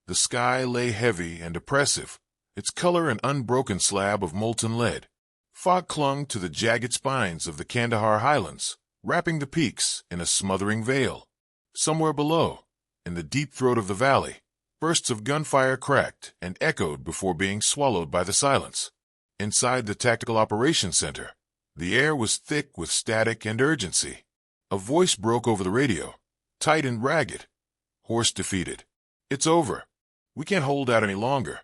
The sky lay heavy and oppressive, its color an unbroken slab of molten lead. Fog clung to the jagged spines of the Kandahar highlands, wrapping the peaks in a smothering veil. Somewhere below, in the deep throat of the valley, bursts of gunfire cracked and echoed before being swallowed by the silence. Inside the Tactical Operations Center, the air was thick with static and urgency. A voice broke over the radio, tight and ragged. Horse defeated. It's over. We can't hold out any longer.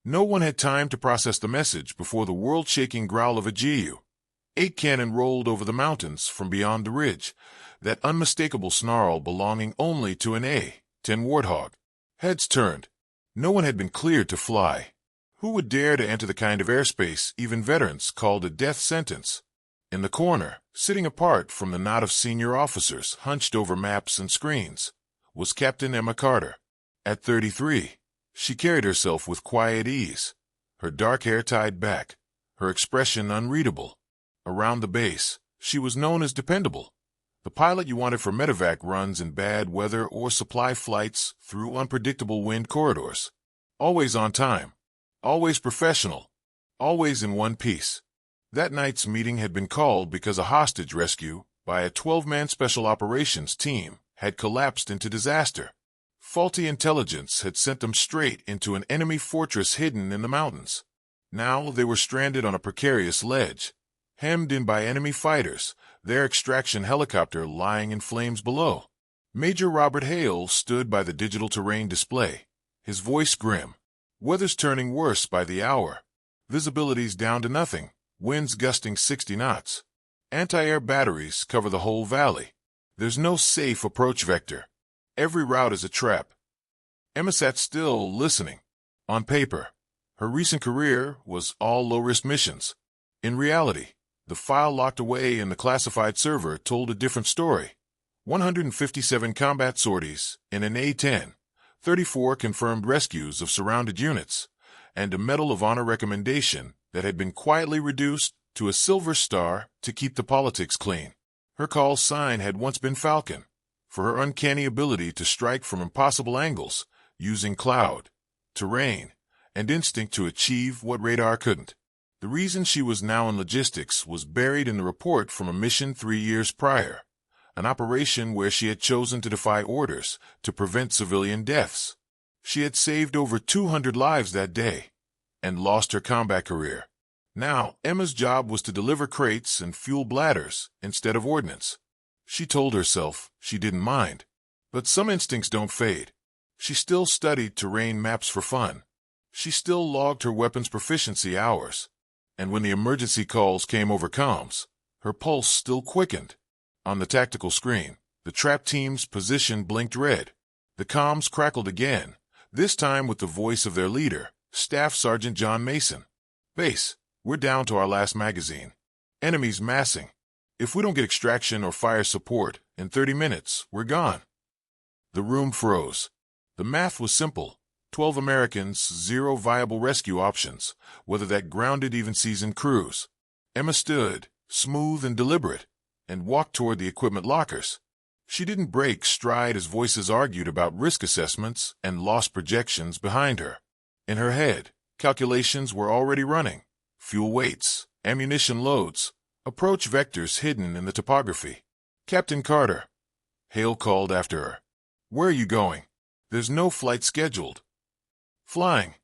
No one had time to process the message before the world-shaking growl of a Ju-8 cannon rolled over the mountains from beyond the ridge, that unmistakable snarl belonging only to an A-10 Warthog. Heads turned. No one had been cleared to fly. Who would dare to enter the kind of airspace even veterans called a death sentence? In the corner, sitting apart from the knot of senior officers hunched over maps and screens, was Captain Emma Carter. At 33, she carried herself with quiet ease, her dark hair tied back, her expression unreadable. Around the base, she was known as dependable, the pilot you wanted for medevac runs in bad weather or supply flights through unpredictable wind corridors. Always on time, always professional, always in one piece. That night's meeting had been called because a hostage rescue by a 12-man special operations team had collapsed into disaster. Faulty intelligence had sent them straight into an enemy fortress hidden in the mountains. Now they were stranded on a precarious ledge, hemmed in by enemy fighters, their extraction helicopter lying in flames below. Major Robert Hale stood by the digital terrain display, his voice grim. Weather's turning worse by the hour. Visibility's down to nothing, winds gusting 60 knots. Anti-air batteries cover the whole valley. There's no safe approach vector. Every route is a trap. Emma sat still, listening. On paper, her recent career was all low-risk missions. In reality, the file locked away in the classified server told a different story. 157 combat sorties in an A-10, 34 confirmed rescues of surrounded units, and a Medal of Honor recommendation that had been quietly reduced to a silver star to keep the politics clean. Her call sign had once been Falcon, for her uncanny ability to strike from impossible angles, using cloud, terrain, and instinct to achieve what radar couldn't. The reason she was now in logistics was buried in the report from a mission 3 years prior, an operation where she had chosen to defy orders to prevent civilian deaths. She had saved over 200 lives that day and lost her combat career. Now, Emma's job was to deliver crates and fuel bladders instead of ordnance. She told herself she didn't mind, but some instincts don't fade. She still studied terrain maps for fun. She still logged her weapons proficiency hours. And when the emergency calls came over comms, her pulse still quickened. On the tactical screen, the trap team's position blinked red. The comms crackled again, this time with the voice of their leader, Staff Sergeant John Mason. Base, we're down to our last magazine. Enemies massing. If we don't get extraction or fire support in 30 minutes, we're gone. The room froze. The math was simple. 12 Americans, 0 viable rescue options, whether that grounded even-seasoned cruise. Emma stood, smooth and deliberate, and walked toward the equipment lockers. She didn't break stride as voices argued about risk assessments and loss projections behind her. In her head, calculations were already running. Fuel weights, ammunition loads, approach vectors hidden in the topography. Captain Carter. Hale called after her. Where are you going? There's no flight scheduled. Flying,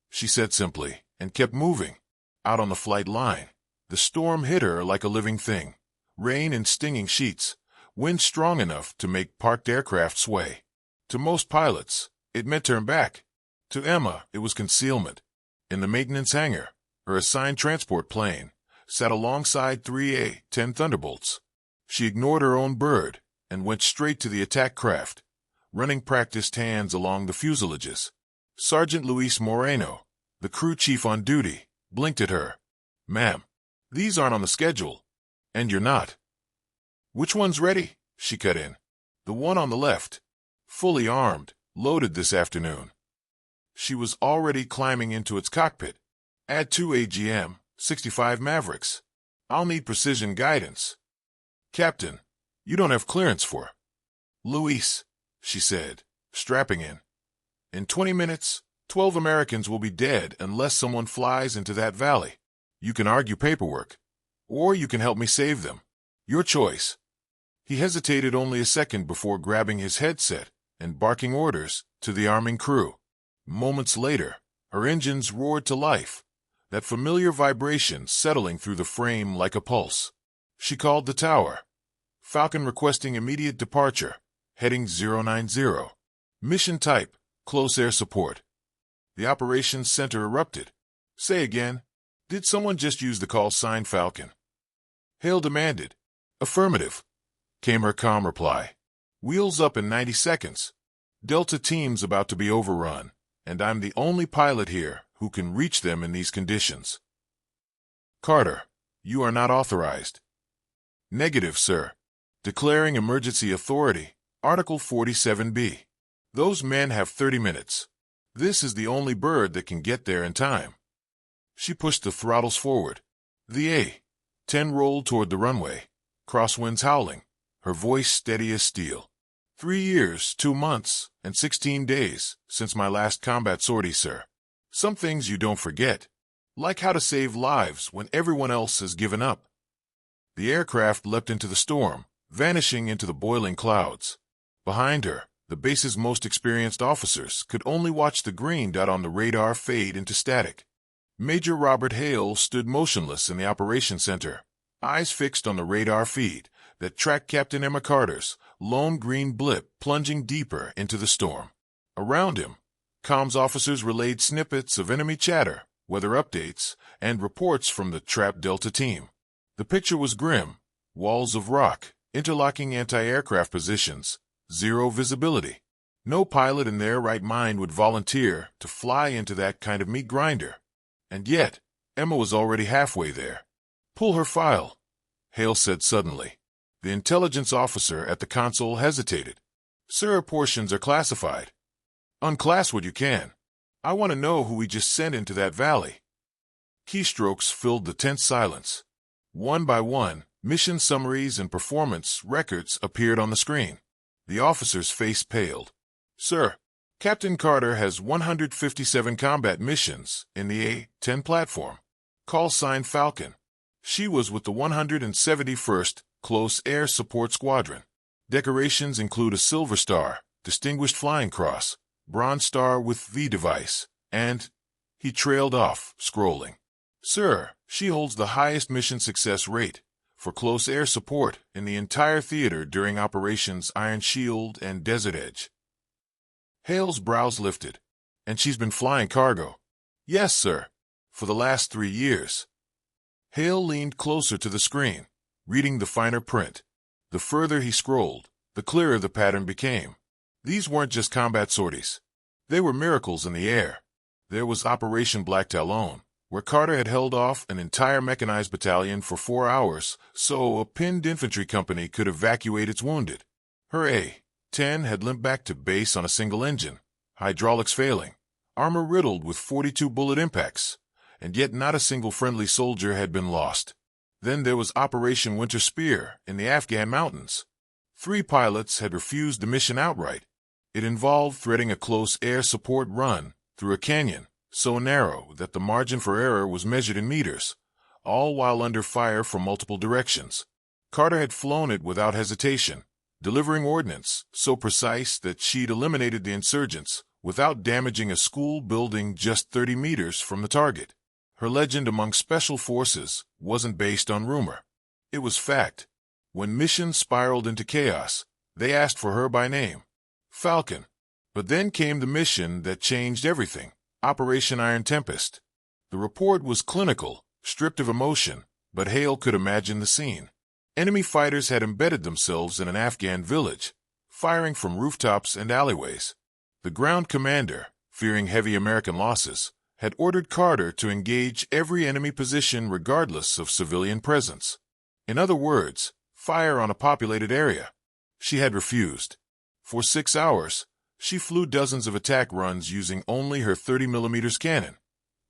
she said simply, and kept moving. Out on the flight line, the storm hit her like a living thing. Rain in stinging sheets, wind strong enough to make parked aircraft sway. To most pilots, it meant turn back. To Emma, it was concealment. In the maintenance hangar, her assigned transport plane sat alongside 3 A-10 Thunderbolts. She ignored her own bird and went straight to the attack craft, running practiced hands along the fuselages. Sergeant Luis Moreno, the crew chief on duty, blinked at her. Ma'am, these aren't on the schedule. And you're not. Which one's ready? She cut in. The one on the left. Fully armed, loaded this afternoon. She was already climbing into its cockpit. Add 2 AGM, 65 Mavericks. I'll need precision guidance. Captain, you don't have clearance for. Luis, she said, strapping in. In 20 minutes, 12 Americans will be dead unless someone flies into that valley. You can argue paperwork, or you can help me save them. Your choice." He hesitated only a second before grabbing his headset and barking orders to the arming crew. Moments later, her engines roared to life, that familiar vibration settling through the frame like a pulse. She called the tower. "Falcon requesting immediate departure, heading 090. Mission type, close air support." The operations center erupted. "Say again, did someone just use the call sign Falcon?" Hale demanded. "Affirmative," came her calm reply. "Wheels up in 90 seconds. Delta team's about to be overrun, and I'm the only pilot here who can reach them in these conditions." "Carter, you are not authorized." "Negative, sir. Declaring emergency authority, Article 47B. Those men have 30 minutes. This is the only bird that can get there in time." She pushed the throttles forward. The A-10 rolled toward the runway, crosswinds howling, her voice steady as steel. 3 years, 2 months, and 16 days since my last combat sortie, sir. Some things you don't forget, like how to save lives when everyone else has given up." The aircraft leapt into the storm, vanishing into the boiling clouds. Behind her, the base's most experienced officers could only watch the green dot on the radar fade into static. Major Robert Hale stood motionless in the operations center, eyes fixed on the radar feed that tracked Captain Emma Carter's lone green blip plunging deeper into the storm. Around him, comms officers relayed snippets of enemy chatter, weather updates, and reports from the trapped Delta team. The picture was grim: walls of rock, interlocking anti-aircraft positions, zero visibility. No pilot in their right mind would volunteer to fly into that kind of meat grinder. And yet, Emma was already halfway there. "Pull her file," Hale said suddenly. The intelligence officer at the console hesitated. "Sir, portions are classified." "Unclass what you can. I want to know who we just sent into that valley." Keystrokes filled the tense silence. One by one, mission summaries and performance records appeared on the screen. The officer's face paled. "Sir, Captain Carter has 157 combat missions in the A-10 platform. Call sign Falcon. She was with the 171st Close Air Support Squadron. Decorations include a Silver Star, Distinguished Flying Cross, Bronze Star with V device, and—" He trailed off, scrolling. "Sir, she holds the highest mission success rate for close air support in the entire theater during Operations Iron Shield and Desert Edge." Hale's brows lifted. "And she's been flying cargo?" "Yes, sir, for the last 3 years." Hale leaned closer to the screen, reading the finer print. The further he scrolled, the clearer the pattern became. These weren't just combat sorties. They were miracles in the air. There was Operation Black Talon, where Carter had held off an entire mechanized battalion for 4 hours so a pinned infantry company could evacuate its wounded. Her A-10 had limped back to base on a single engine, hydraulics failing, armor riddled with 42 bullet impacts, and yet not a single friendly soldier had been lost. Then there was Operation Winter Spear in the Afghan mountains. 3 pilots had refused the mission outright. It involved threading a close air support run through a canyon so narrow that the margin for error was measured in meters, all while under fire from multiple directions. Carter had flown it without hesitation, delivering ordnance so precise that she'd eliminated the insurgents without damaging a school building just 30 meters from the target. Her legend among special forces wasn't based on rumor. It was fact. When missions spiraled into chaos, they asked for her by name, Falcon. But then came the mission that changed everything, Operation Iron Tempest. The report was clinical, stripped of emotion, but Hale could imagine the scene. Enemy fighters had embedded themselves in an Afghan village, firing from rooftops and alleyways. The ground commander, fearing heavy American losses, had ordered Carter to engage every enemy position regardless of civilian presence. In other words, fire on a populated area. She had refused. For 6 hours, she flew dozens of attack runs using only her 30mm cannon,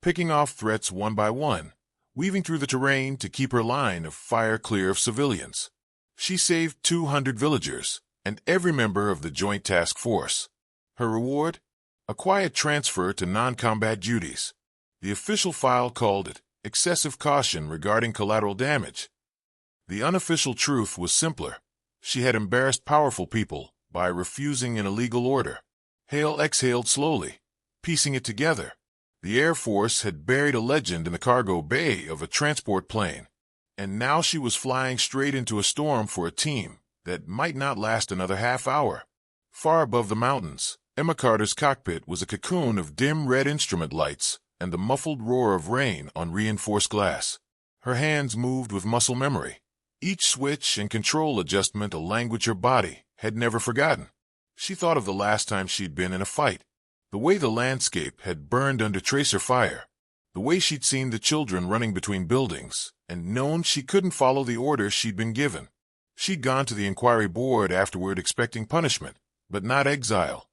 picking off threats one by one, weaving through the terrain to keep her line of fire clear of civilians. She saved 200 villagers and every member of the Joint Task Force. Her reward? a quiet transfer to non-combat duties. The official file called it excessive caution regarding collateral damage. The unofficial truth was simpler. She had embarrassed powerful people by refusing an illegal order. Hale exhaled slowly, piecing it together. The Air Force had buried a legend in the cargo bay of a transport plane, and now she was flying straight into a storm for a team that might not last another half hour. Far above the mountains, Emma Carter's cockpit was a cocoon of dim red instrument lights and the muffled roar of rain on reinforced glass. Her hands moved with muscle memory, each switch and control adjustment a language her body had never forgotten. She thought of the last time she'd been in a fight, the way the landscape had burned under tracer fire, the way she'd seen the children running between buildings and known she couldn't follow the orders she'd been given. She'd gone to the inquiry board afterward expecting punishment, but not exile.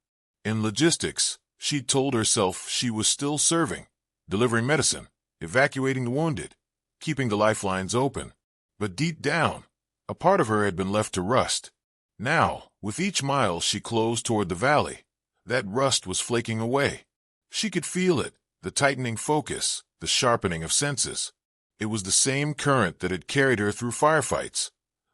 In logistics, she'd told herself she was still serving, delivering medicine, evacuating the wounded, keeping the lifelines open. But deep down, a part of her had been left to rust. Now, with each mile she closed toward the valley, that rust was flaking away. She could feel it, the tightening focus, the sharpening of senses. It was the same current that had carried her through firefights,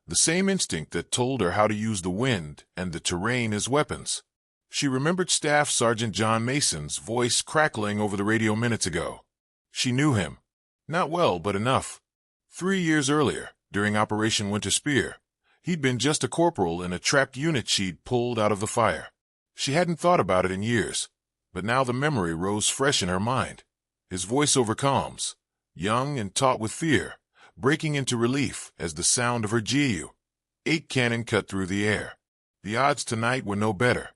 the same instinct that told her how to use the wind and the terrain as weapons. She remembered Staff Sergeant John Mason's voice crackling over the radio minutes ago. She knew him. Not well, but enough. 3 years earlier, during Operation Winter Spear, he'd been just a corporal in a trapped unit she'd pulled out of the fire. She hadn't thought about it in years, but now the memory rose fresh in her mind. His voice over comms, young and taut with fear, breaking into relief as the sound of her Ju-8 cannon cut through the air. The odds tonight were no better.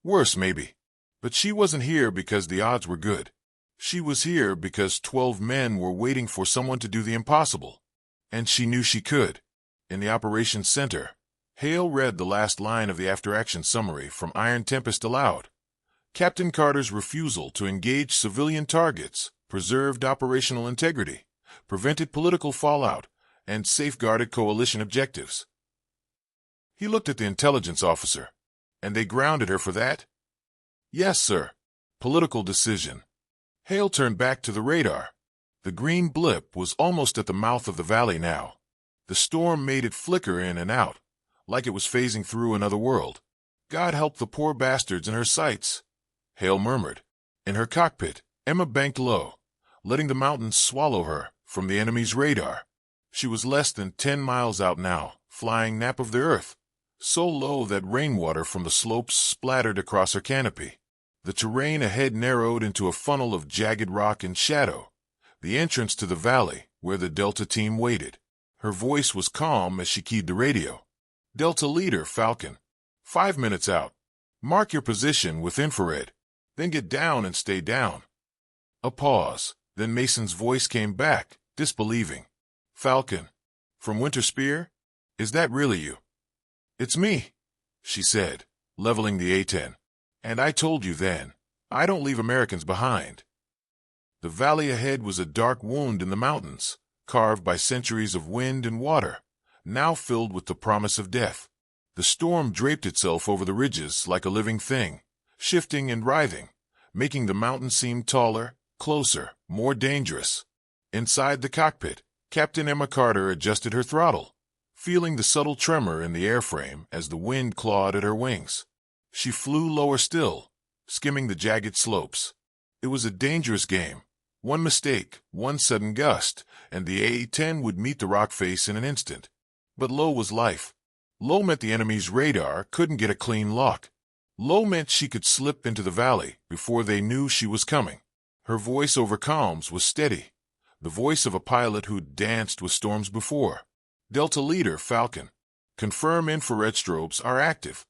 Worse, maybe. But she wasn't here because the odds were good. She was here because 12 men were waiting for someone to do the impossible. And she knew she could. In the operations center, Hale read the last line of the after-action summary from Iron Tempest aloud. Captain Carter's refusal to engage civilian targets preserved operational integrity, prevented political fallout, and safeguarded coalition objectives. He looked at the intelligence officer. And they grounded her for that? Yes, sir. Political decision. Hale turned back to the radar. The green blip was almost at the mouth of the valley now. The storm made it flicker in and out, like it was phasing through another world. God help the poor bastards in her sights, Hale murmured. In her cockpit, Emma banked low, letting the mountains swallow her from the enemy's radar. She was less than 10 miles out now, flying nap of the earth, so low that rainwater from the slopes splattered across her canopy. The terrain ahead narrowed into a funnel of jagged rock and shadow, the entrance to the valley where the Delta team waited. Her voice was calm as she keyed the radio. Delta Leader, Falcon. 5 minutes out. Mark your position with infrared. Then get down and stay down. A pause. Then Mason's voice came back, disbelieving. Falcon. From Winter Spear? Is that really you? It's me, she said, leveling the A-10. And I told you then, I don't leave Americans behind. The valley ahead was a dark wound in the mountains, carved by centuries of wind and water, now filled with the promise of death. The storm draped itself over the ridges like a living thing, shifting and writhing, making the mountain seem taller, closer, more dangerous. Inside the cockpit, Captain Emma Carter adjusted her throttle, feeling the subtle tremor in the airframe as the wind clawed at her wings. She flew lower still, skimming the jagged slopes. It was a dangerous game. One mistake, one sudden gust, and the A-10 would meet the rock face in an instant. But low was life. Low meant the enemy's radar couldn't get a clean lock. Low meant she could slip into the valley before they knew she was coming. Her voice over comms was steady, the voice of a pilot who'd danced with storms before. Delta Leader, Falcon. Confirm infrared strobes are active.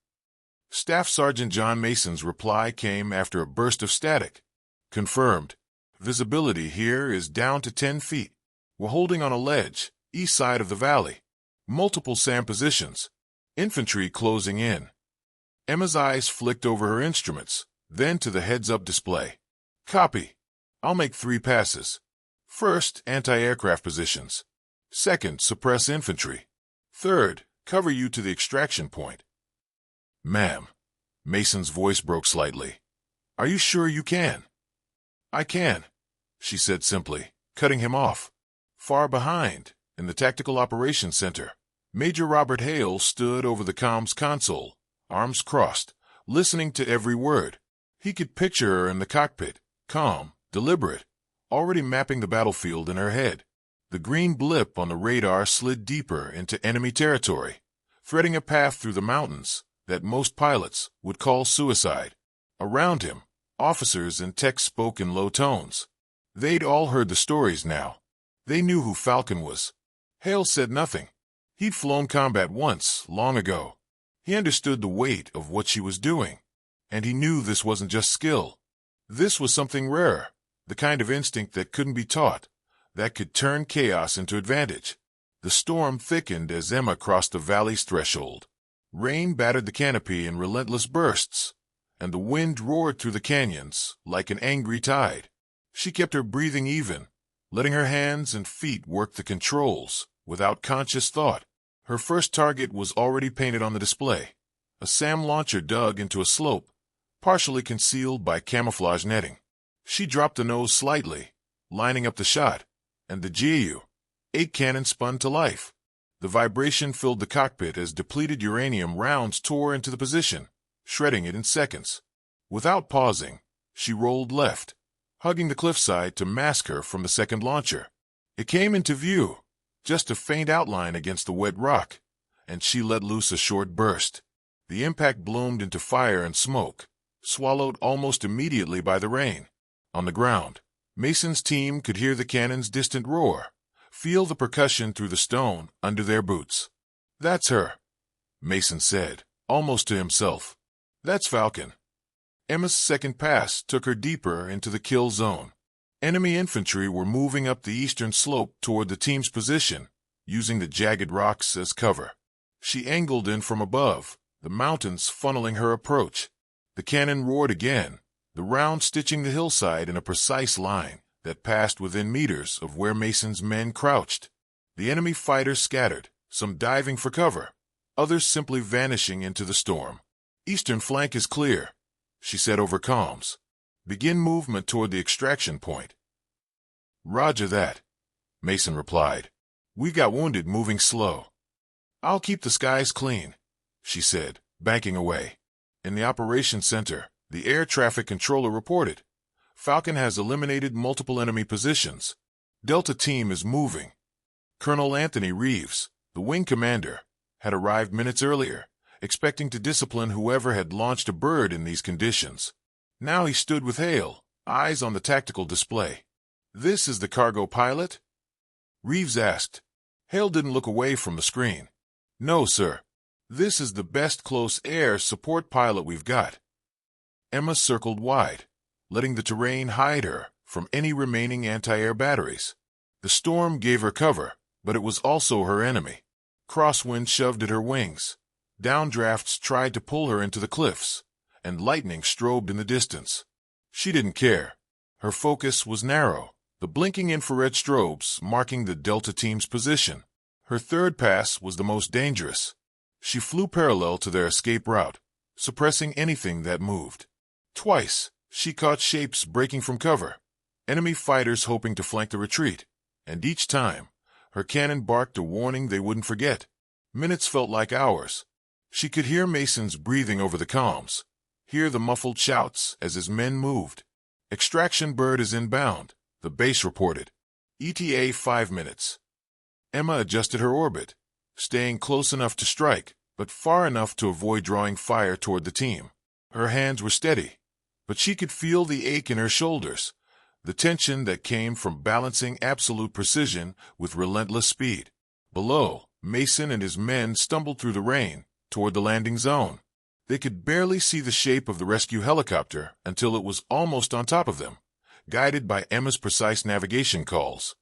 Staff Sergeant John Mason's reply came after a burst of static. Confirmed. Visibility here is down to 10 feet. We're holding on a ledge, east side of the valley. Multiple SAM positions. Infantry closing in. Emma's eyes flicked over her instruments, then to the heads-up display. Copy. I'll make 3 passes. First, anti-aircraft positions. Second, suppress infantry. Third, cover you to the extraction point. Ma'am. Mason's voice broke slightly. Are you sure you can? I can, she said simply, cutting him off. Far behind, in the Tactical Operations Center, Major Robert Hale stood over the comms console, arms crossed, listening to every word. He could picture her in the cockpit, calm, deliberate, already mapping the battlefield in her head. The green blip on the radar slid deeper into enemy territory, threading a path through the mountains that most pilots would call suicide. Around him, officers and techs spoke in low tones. They'd all heard the stories now. They knew who Falcon was. Hale said nothing. He'd flown combat once, long ago. He understood the weight of what she was doing. And he knew this wasn't just skill. This was something rare, the kind of instinct that couldn't be taught, that could turn chaos into advantage. The storm thickened as Emma crossed the valley's threshold. Rain battered the canopy in relentless bursts, and the wind roared through the canyons like an angry tide. She kept her breathing even, letting her hands and feet work the controls without conscious thought. Her first target was already painted on the display, a SAM launcher dug into a slope, partially concealed by camouflage netting. She dropped the nose slightly, lining up the shot, and the Ju-8 cannon spun to life. The vibration filled the cockpit as depleted uranium rounds tore into the position, shredding it in seconds. Without pausing, she rolled left, hugging the cliffside to mask her from the second launcher. It came into view, just a faint outline against the wet rock, and she let loose a short burst. The impact bloomed into fire and smoke, swallowed almost immediately by the rain. On the ground, Mason's team could hear the cannon's distant roar, feel the percussion through the stone under their boots. "That's her," Mason said, almost to himself. "That's Falcon." Emma's second pass took her deeper into the kill zone. Enemy infantry were moving up the eastern slope toward the team's position, using the jagged rocks as cover. She angled in from above, the mountains funneling her approach. The cannon roared again, the round stitching the hillside in a precise line that passed within meters of where Mason's men crouched. The enemy fighters scattered, some diving for cover, others simply vanishing into the storm. "Eastern flank is clear," she said over comms. "Begin movement toward the extraction point." "Roger that," Mason replied. "We got wounded moving slow." "I'll keep the skies clean," she said, banking away. In the operations center, the air traffic controller reported, "Falcon has eliminated multiple enemy positions. Delta team is moving." Colonel Anthony Reeves, the wing commander, had arrived minutes earlier, expecting to discipline whoever had launched a bird in these conditions. Now he stood with Hale, eyes on the tactical display. "This is the cargo pilot?" Reeves asked. Hale didn't look away from the screen. "No, sir. This is the best close air support pilot we've got." Emma circled wide, letting the terrain hide her from any remaining anti-air batteries. The storm gave her cover, but it was also her enemy. Crosswind shoved at her wings. Downdrafts tried to pull her into the cliffs, and lightning strobed in the distance. She didn't care. Her focus was narrow, the blinking infrared strobes marking the Delta team's position. Her third pass was the most dangerous. She flew parallel to their escape route, suppressing anything that moved. Twice, she caught shapes breaking from cover, enemy fighters hoping to flank the retreat, and each time, her cannon barked a warning they wouldn't forget. Minutes felt like hours. She could hear Mason's breathing over the comms, hear the muffled shouts as his men moved. "Extraction bird is inbound," the base reported. "ETA 5 minutes." Emma adjusted her orbit, staying close enough to strike, but far enough to avoid drawing fire toward the team. Her hands were steady, but she could feel the ache in her shoulders, the tension that came from balancing absolute precision with relentless speed. Below, Mason and his men stumbled through the rain toward the landing zone. They could barely see the shape of the rescue helicopter until it was almost on top of them, guided by Emma's precise navigation calls.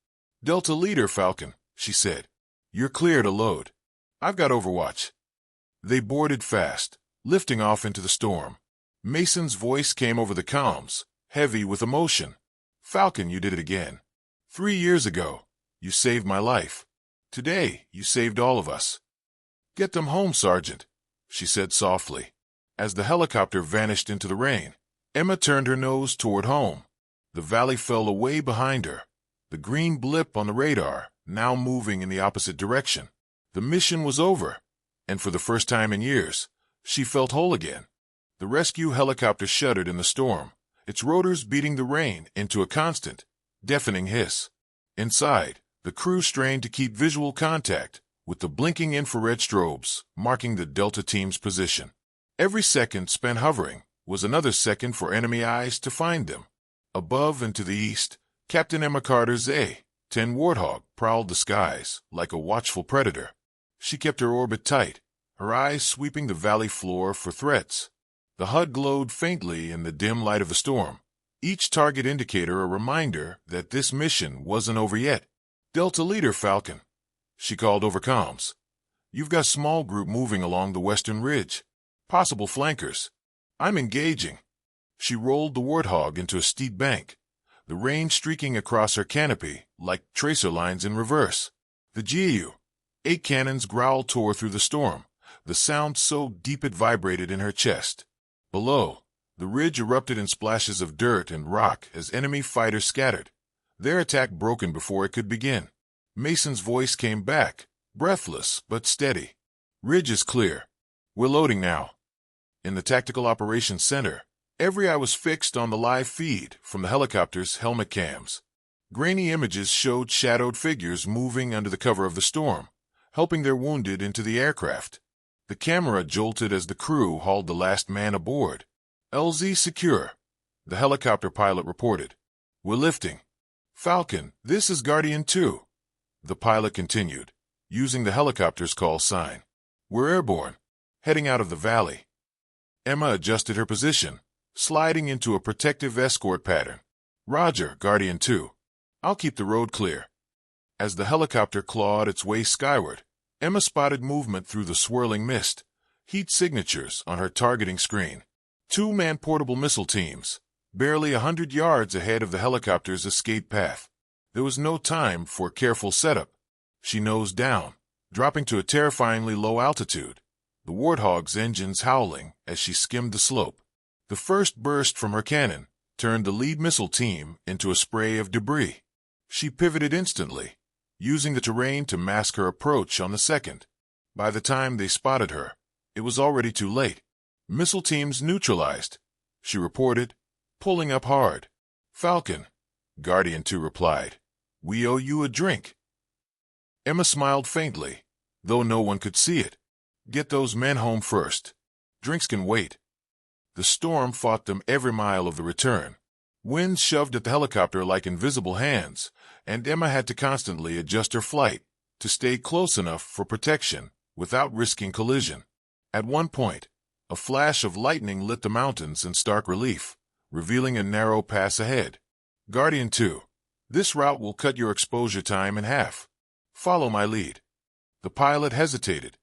"Delta leader, Falcon," she said. "You're clear to load. I've got overwatch." They boarded fast, lifting off into the storm. Mason's voice came over the comms, heavy with emotion. "Falcon, you did it again. 3 years ago, you saved my life. Today, you saved all of us." "Get them home, Sergeant," she said softly. As the helicopter vanished into the rain, Emma turned her nose toward home. The valley fell away behind her. The green blip on the radar, now moving in the opposite direction. The mission was over, and for the first time in years, she felt whole again. The rescue helicopter shuddered in the storm, its rotors beating the rain into a constant, deafening hiss. Inside, the crew strained to keep visual contact, with the blinking infrared strobes marking the Delta team's position. Every second spent hovering was another second for enemy eyes to find them. Above and to the east, Captain Emma Carter's A-10 Warthog prowled the skies like a watchful predator. She kept her orbit tight, her eyes sweeping the valley floor for threats. The HUD glowed faintly in the dim light of the storm, each target indicator a reminder that this mission wasn't over yet. Delta Leader Falcon, she called over comms. You've got small group moving along the western ridge. Possible flankers. I'm engaging. She rolled the Warthog into a steep bank, the rain streaking across her canopy like tracer lines in reverse. The GU-8 cannon's growl tore through the storm, the sound so deep it vibrated in her chest. Below, the ridge erupted in splashes of dirt and rock as enemy fighters scattered, their attack broken before it could begin. Mason's voice came back, breathless but steady. Ridge is clear. We're loading now. In the Tactical Operations Center, every eye was fixed on the live feed from the helicopter's helmet cams. Grainy images showed shadowed figures moving under the cover of the storm, helping their wounded into the aircraft. The camera jolted as the crew hauled the last man aboard. LZ secure, the helicopter pilot reported. We're lifting. Falcon, this is Guardian 2. The pilot continued, using the helicopter's call sign. We're airborne, heading out of the valley. Emma adjusted her position, sliding into a protective escort pattern. Roger, Guardian 2. I'll keep the road clear. As the helicopter clawed its way skyward, Emma spotted movement through the swirling mist, heat signatures on her targeting screen. 2-man portable missile teams, barely 100 yards ahead of the helicopter's escape path. There was no time for careful setup. She nosed down, dropping to a terrifyingly low altitude, the Warthog's engines howling as she skimmed the slope. The first burst from her cannon turned the lead missile team into a spray of debris. She pivoted instantly, using the terrain to mask her approach on the second. By the time they spotted her, it was already too late. Missile teams neutralized, she reported, pulling up hard. Falcon, Guardian 2 replied. We owe you a drink. Emma smiled faintly, though no one could see it. Get those men home first. Drinks can wait. The storm fought them every mile of the return. Winds shoved at the helicopter like invisible hands, and Emma had to constantly adjust her flight to stay close enough for protection without risking collision. At one point, a flash of lightning lit the mountains in stark relief, revealing a narrow pass ahead. Guardian 2, this route will cut your exposure time in half. Follow my lead. The pilot hesitated.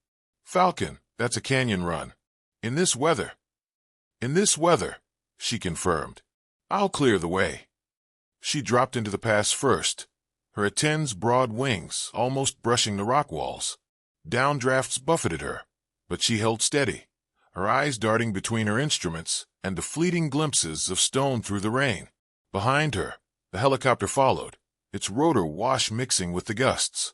Falcon, that's a canyon run. In this weather, she confirmed. I'll clear the way. She dropped into the pass first, her A-10's broad wings almost brushing the rock walls. Downdrafts buffeted her, but she held steady, her eyes darting between her instruments and the fleeting glimpses of stone through the rain. Behind her, the helicopter followed, its rotor wash mixing with the gusts.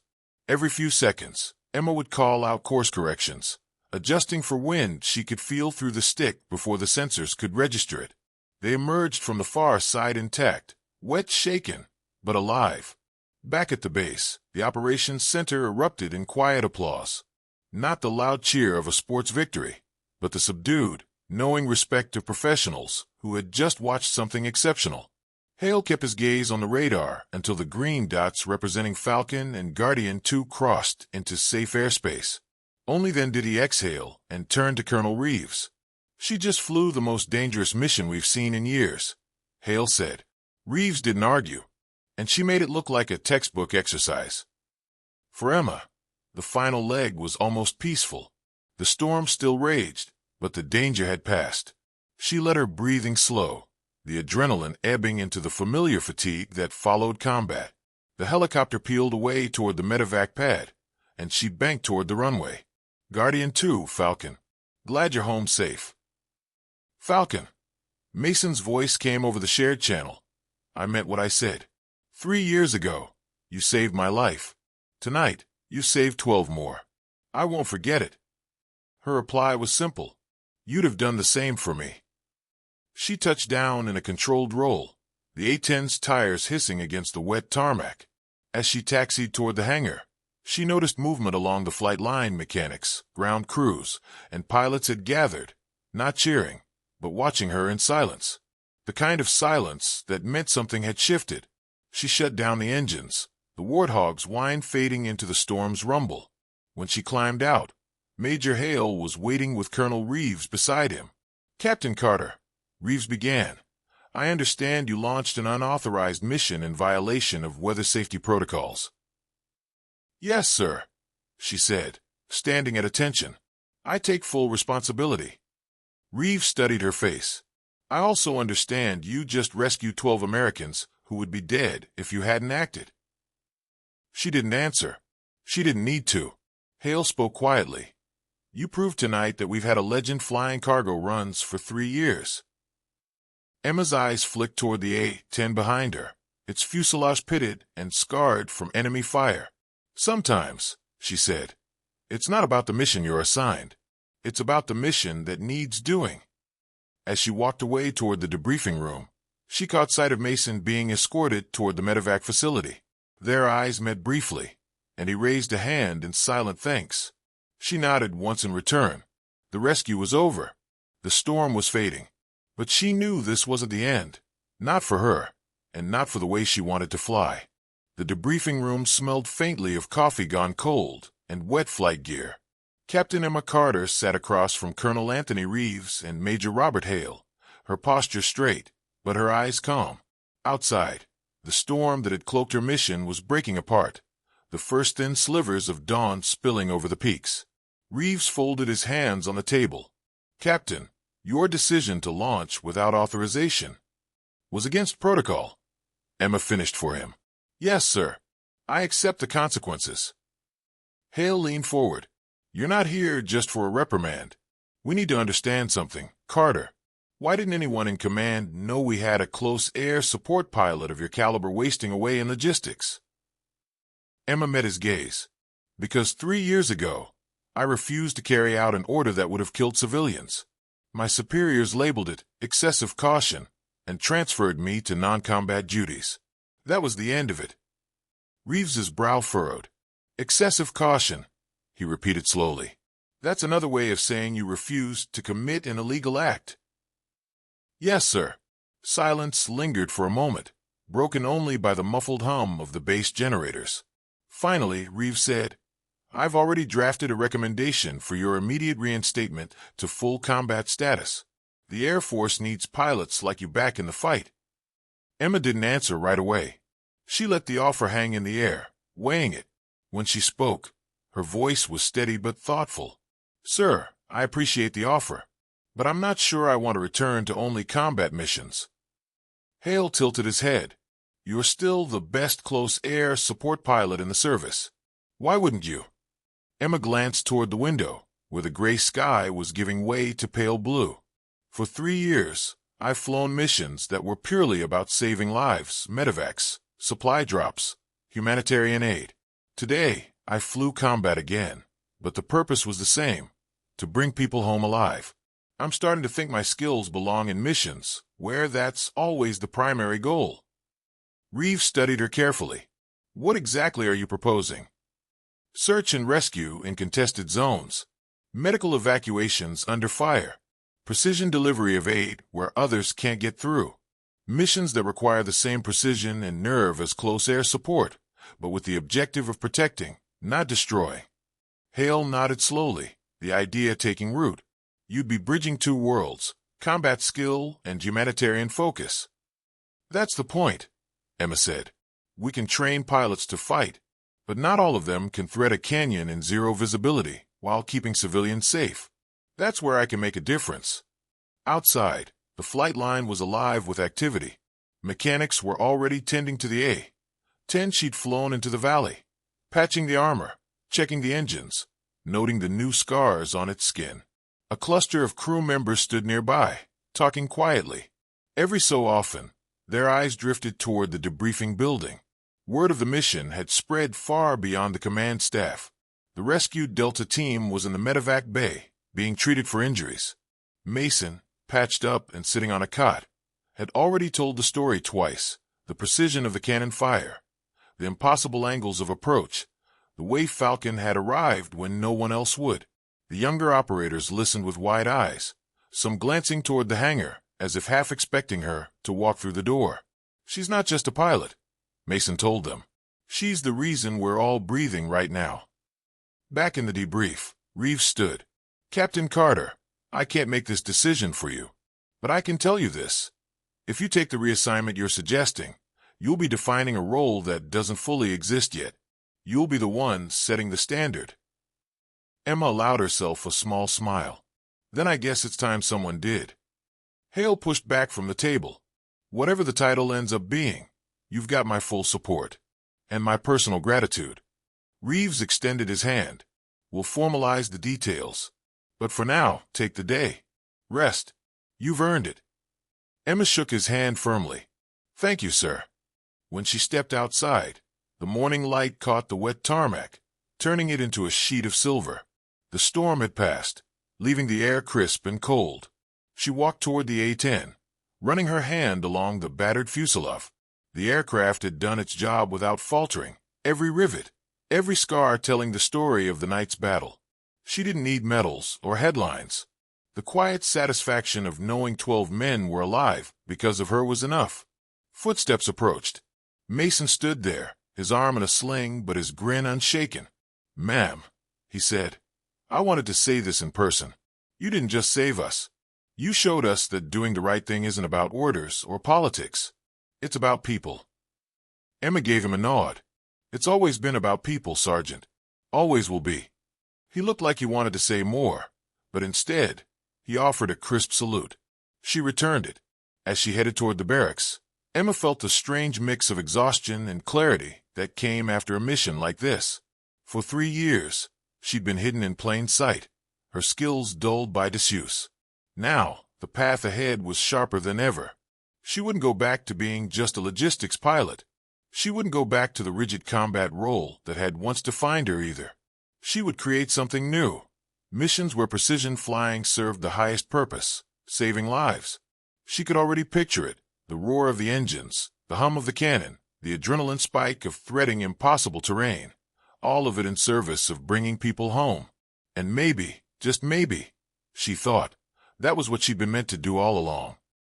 Every few seconds, Emma would call out course corrections, adjusting for wind she could feel through the stick before the sensors could register it. They emerged from the far side intact, wet, shaken, but alive. Back at the base, the operations center erupted in quiet applause. Not the loud cheer of a sports victory, but the subdued, knowing respect of professionals who had just watched something exceptional. Hale kept his gaze on the radar until the green dots representing Falcon and Guardian 2 crossed into safe airspace. Only then did he exhale and turn to Colonel Reeves. She just flew the most dangerous mission we've seen in years, Hale said. Reeves didn't argue, and she made it look like a textbook exercise. For Emma, the final leg was almost peaceful. The storm still raged, but the danger had passed. She let her breathing slow, the adrenaline ebbing into the familiar fatigue that followed combat. The helicopter peeled away toward the medevac pad, and she banked toward the runway. Guardian 2, Falcon. Glad you're home safe. Falcon. Mason's voice came over the shared channel. I meant what I said. 3 years ago, you saved my life. Tonight, you saved 12 more. I won't forget it. Her reply was simple. You'd have done the same for me. She touched down in a controlled roll, the A-10's tires hissing against the wet tarmac. As she taxied toward the hangar, she noticed movement along the flight line. Mechanics, ground crews, and pilots had gathered, not cheering, but watching her in silence. The kind of silence that meant something had shifted. She shut down the engines, the Warthog's whine fading into the storm's rumble. When she climbed out, Major Hale was waiting with Colonel Reeves beside him. Captain Carter, Reeves began, I understand you launched an unauthorized mission in violation of weather safety protocols. Yes, sir, she said, standing at attention. I take full responsibility. Reeves studied her face. I also understand you just rescued 12 Americans who would be dead if you hadn't acted. She didn't answer. She didn't need to. Hale spoke quietly. You proved tonight that we've had a legend flying cargo runs for 3 years. Emma's eyes flicked toward the A-10 behind her, its fuselage pitted and scarred from enemy fire. Sometimes, she said, it's not about the mission you're assigned. It's about the mission that needs doing. As she walked away toward the debriefing room, she caught sight of Mason being escorted toward the medevac facility. Their eyes met briefly, and he raised a hand in silent thanks. She nodded once in return. The rescue was over. The storm was fading. But she knew this wasn't the end. Not for her, and not for the way she wanted to fly. The debriefing room smelled faintly of coffee gone cold and wet flight gear. Captain Emma Carter sat across from Colonel Anthony Reeves and Major Robert Hale, her posture straight, but her eyes calm. Outside, the storm that had cloaked her mission was breaking apart, the first thin slivers of dawn spilling over the peaks. Reeves folded his hands on the table. Captain, your decision to launch without authorization was against protocol. Emma finished for him. Yes, sir. I accept the consequences. Hale leaned forward. You're not here just for a reprimand. We need to understand something. Carter, why didn't anyone in command know we had a close air support pilot of your caliber wasting away in logistics? Emma met his gaze. Because 3 years ago, I refused to carry out an order that would have killed civilians. My superiors labeled it excessive caution and transferred me to non-combat duties. That was the end of it. Reeves's brow furrowed. Excessive caution, he repeated slowly. That's another way of saying you refused to commit an illegal act. Yes, sir. Silence lingered for a moment, broken only by the muffled hum of the base generators. Finally, Reeves said, I've already drafted a recommendation for your immediate reinstatement to full combat status. The Air Force needs pilots like you back in the fight. Emma didn't answer right away. She let the offer hang in the air, weighing it. When she spoke, her voice was steady but thoughtful. Sir, I appreciate the offer, but I'm not sure I want to return to only combat missions. Hale tilted his head. You're still the best close air support pilot in the service. Why wouldn't you? Emma glanced toward the window, where the gray sky was giving way to pale blue. For 3 years, I've flown missions that were purely about saving lives, medevacs, supply drops, humanitarian aid. Today, I flew combat again, but the purpose was the same, to bring people home alive. I'm starting to think my skills belong in missions, where that's always the primary goal. Reeves studied her carefully. What exactly are you proposing? Search and rescue in contested zones, medical evacuations under fire, precision delivery of aid where others can't get through, missions that require the same precision and nerve as close air support, but with the objective of protecting, not destroying. Hale nodded slowly, the idea taking root. You'd be bridging 2 worlds, combat skill and humanitarian focus. That's the point, Emma said. We can train pilots to fight, but not all of them can thread a canyon in 0 visibility while keeping civilians safe. That's where I can make a difference. Outside, the flight line was alive with activity. Mechanics were already tending to the A-10 she'd flown into the valley, patching the armor, checking the engines, noting the new scars on its skin. A cluster of crew members stood nearby, talking quietly. Every so often, their eyes drifted toward the debriefing building. Word of the mission had spread far beyond the command staff. The rescued Delta team was in the medevac bay, being treated for injuries. Mason, patched up and sitting on a cot, had already told the story twice: the precision of the cannon fire, the impossible angles of approach, the way Falcon had arrived when no one else would. The younger operators listened with wide eyes, some glancing toward the hangar, as if half expecting her to walk through the door. "She's not just a pilot," Mason told them. "She's the reason we're all breathing right now." Back in the debrief, Reeves stood. "Captain Carter, I can't make this decision for you, but I can tell you this. If you take the reassignment you're suggesting, you'll be defining a role that doesn't fully exist yet. You'll be the one setting the standard." Emma allowed herself a small smile. "Then I guess it's time someone did." Hale pushed back from the table. "Whatever the title ends up being, you've got my full support. And my personal gratitude." Reeves extended his hand. "We'll formalize the details. But for now, take the day. Rest. You've earned it." Emma shook his hand firmly. "Thank you, sir." When she stepped outside, the morning light caught the wet tarmac, turning it into a sheet of silver. The storm had passed, leaving the air crisp and cold. She walked toward the A-10, running her hand along the battered fuselage. The aircraft had done its job without faltering, every rivet, every scar telling the story of the night's battle. She didn't need medals or headlines. The quiet satisfaction of knowing 12 men were alive because of her was enough. Footsteps approached. Mason stood there, his arm in a sling but his grin unshaken. "Ma'am," he said, "I wanted to say this in person. You didn't just save us. You showed us that doing the right thing isn't about orders or politics. It's about people." Emma gave him a nod. "It's always been about people, Sergeant. Always will be." He looked like he wanted to say more, but instead, he offered a crisp salute. She returned it. As she headed toward the barracks, Emma felt a strange mix of exhaustion and clarity that came after a mission like this. For 3 years, she'd been hidden in plain sight, her skills dulled by disuse. Now, the path ahead was sharper than ever. She wouldn't go back to being just a logistics pilot. She wouldn't go back to the rigid combat role that had once defined her either. She would create something new. Missions where precision flying served the highest purpose, saving lives. She could already picture it, the roar of the engines, the hum of the cannon, the adrenaline spike of threading impossible terrain, all of it in service of bringing people home. And maybe, just maybe, she thought, that was what she'd been meant to do all along.